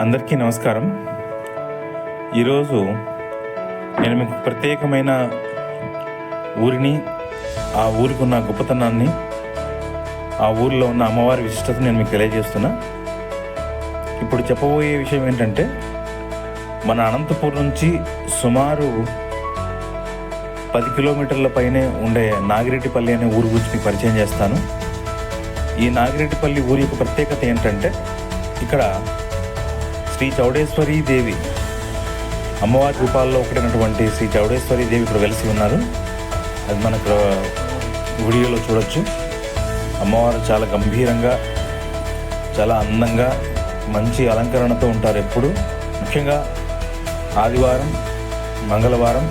అందరికీ నమస్కారం. ఈరోజు నేను మీకు ప్రత్యేకమైన ఊరిని, ఆ ఊరికి ఉన్న గొప్పతనాన్ని, ఆ ఊరిలో ఉన్న అమ్మవారి విశిష్టతను నేను మీకు తెలియజేస్తున్నా. ఇప్పుడు చెప్పబోయే విషయం ఏంటంటే, మన అనంతపూర్ నుంచి సుమారు 10 కిలోమీటర్ల పైనే ఉండే నాగిరెడ్డిపల్లి అనే ఊరు గురించి మీకు పరిచయం చేస్తాను. ఈ నాగిరెడ్డిపల్లి ఊరి యొక్క ప్రత్యేకత ఏంటంటే, ఇక్కడ శ్రీ చౌడేశ్వరి దేవి అమ్మవారి రూపాల్లో ఒకటైనటువంటి శ్రీ చౌడేశ్వరి దేవి ఇక్కడ వెలిసి ఉన్నారు. అది మనకు వీడియోలో చూడొచ్చు. అమ్మవారు చాలా గంభీరంగా, చాలా అందంగా, మంచి అలంకరణతో ఉంటారు ఎప్పుడు. ముఖ్యంగా ఆదివారం, మంగళవారం,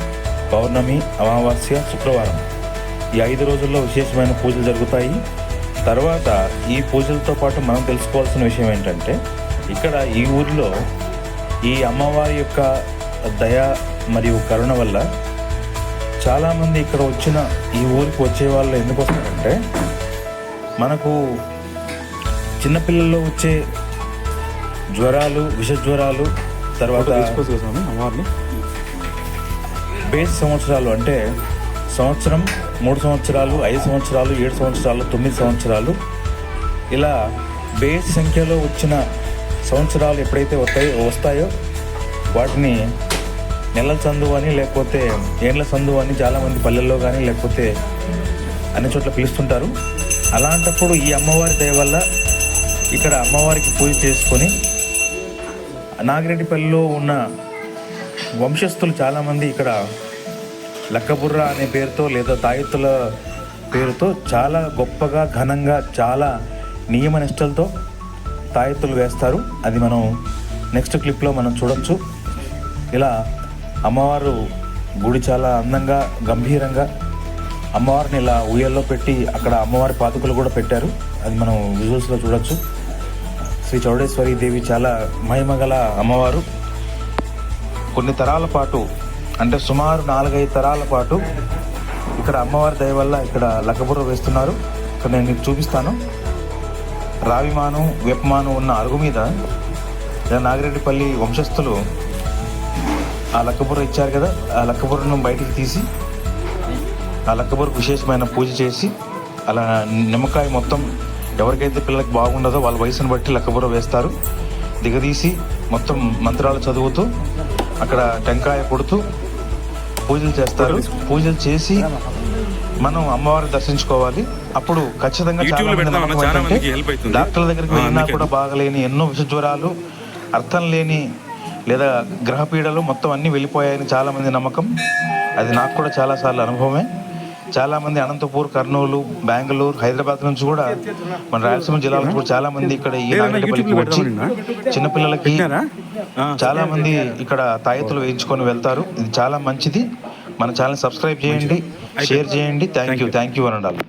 పౌర్ణమి, అమావాస్య, శుక్రవారం ఈ 5 రోజుల్లో విశేషమైన పూజలు జరుగుతాయి. తర్వాత ఈ పూజలతో పాటు మనం తెలుసుకోవాల్సిన విషయం ఏంటంటే, ఇక్కడ ఈ ఊరిలో ఈ అమ్మవారి యొక్క దయ మరియు కరుణ వల్ల చాలామంది ఇక్కడ వచ్చిన ఈ ఊరికి వచ్చే వాళ్ళు ఎందుకు వస్తారంటే, మనకు చిన్నపిల్లల్లో వచ్చే జ్వరాలు, విష జ్వరాలు, తర్వాత బేస్ సంవత్సరాలు అంటే సంవత్సరం, 3 సంవత్సరాలు, 5 సంవత్సరాలు, 7 సంవత్సరాలు, 9 సంవత్సరాలు, ఇలా బేస్ సంఖ్యలో వచ్చిన సంవత్సరాలు ఎప్పుడైతే వస్తాయో వాటిని నెలల సందు అని, లేకపోతే ఏండ్ల సందు అని చాలామంది పల్లెల్లో కానీ లేకపోతే అన్ని చోట్ల పిలుస్తుంటారు. అలాంటప్పుడు ఈ అమ్మవారి దయ వల్ల ఇక్కడ అమ్మవారికి పూజ చేసుకొని నాగిరెడ్డిపల్లిలో ఉన్న వంశస్థులు చాలామంది ఇక్కడ లక్కబుర్ర అనే పేరుతో లేదా తాయెత్తుల పేరుతో చాలా గొప్పగా, ఘనంగా, చాలా నియమ నిష్టలతో తాయెత్తులు వేస్తారు. అది మనం నెక్స్ట్ క్లిప్లో మనం చూడొచ్చు. ఇలా అమ్మవారు గుడి చాలా అందంగా, గంభీరంగా అమ్మవారిని ఇలా ఉయ్యల్లో పెట్టి అక్కడ అమ్మవారి పాదుకలు కూడా పెట్టారు. అది మనం విజువల్స్లో చూడొచ్చు. శ్రీ చౌడేశ్వరి దేవి చాలా మహిమగల అమ్మవారు. కొన్ని తరాల పాటు, అంటే సుమారు 4-5 తరాల పాటు ఇక్కడ అమ్మవారి దయ వల్ల ఇక్కడ లక్కబుర్ర వేస్తున్నారు. ఇక్కడ నేను మీకు చూపిస్తాను. రావిమాను, వెప్పమాను ఉన్న అరుగు మీద నాగిరెడ్డిపల్లి వంశస్థులు ఆ లక్కబుర్ర ఇచ్చారు కదా, ఆ లక్కబుర్రను బయటికి తీసి ఆ లక్కబుర్రకు విశేషమైన పూజ చేసి అలా నిమ్మకాయ మొత్తం ఎవరికైతే పిల్లలకి బాగుండదో వాళ్ళ వయసును బట్టి లక్కబుర్ర వేస్తారు. దిగదీసి మొత్తం మంత్రాలు చదువుతూ అక్కడ టెంకాయ కొడుతూ పూజలు చేస్తారు. పూజలు చేసి మనం అమ్మవారిని దర్శించుకోవాలి. అప్పుడు ఖచ్చితంగా డాక్టర్ల దగ్గరికి వెళ్ళినా కూడా బాగలేని ఎన్నో విష జ్వరాలు, అర్థం లేని లేదా గ్రహపీడలు మొత్తం అన్నీ వెళ్ళిపోయాయని చాలామంది నమ్మకం. అది నాకు కూడా చాలాసార్లు అనుభవమే. చాలామంది అనంతపూర్, కర్నూలు, బెంగళూరు, హైదరాబాద్ నుంచి కూడా, మన రాయలసీమ జిల్లాల నుంచి కూడా చాలామంది ఇక్కడ ఈ నాగిరెడ్డిపల్లికి వచ్చి చిన్నపిల్లలకి చాలామంది ఇక్కడ తాయెత్తులు వేయించుకొని వెళ్తారు. ఇది చాలా మంచిది. మన ఛానల్ సబ్స్క్రైబ్ చేయండి, షేర్ చేయండి. థ్యాంక్ యూ అని ఉండాలి.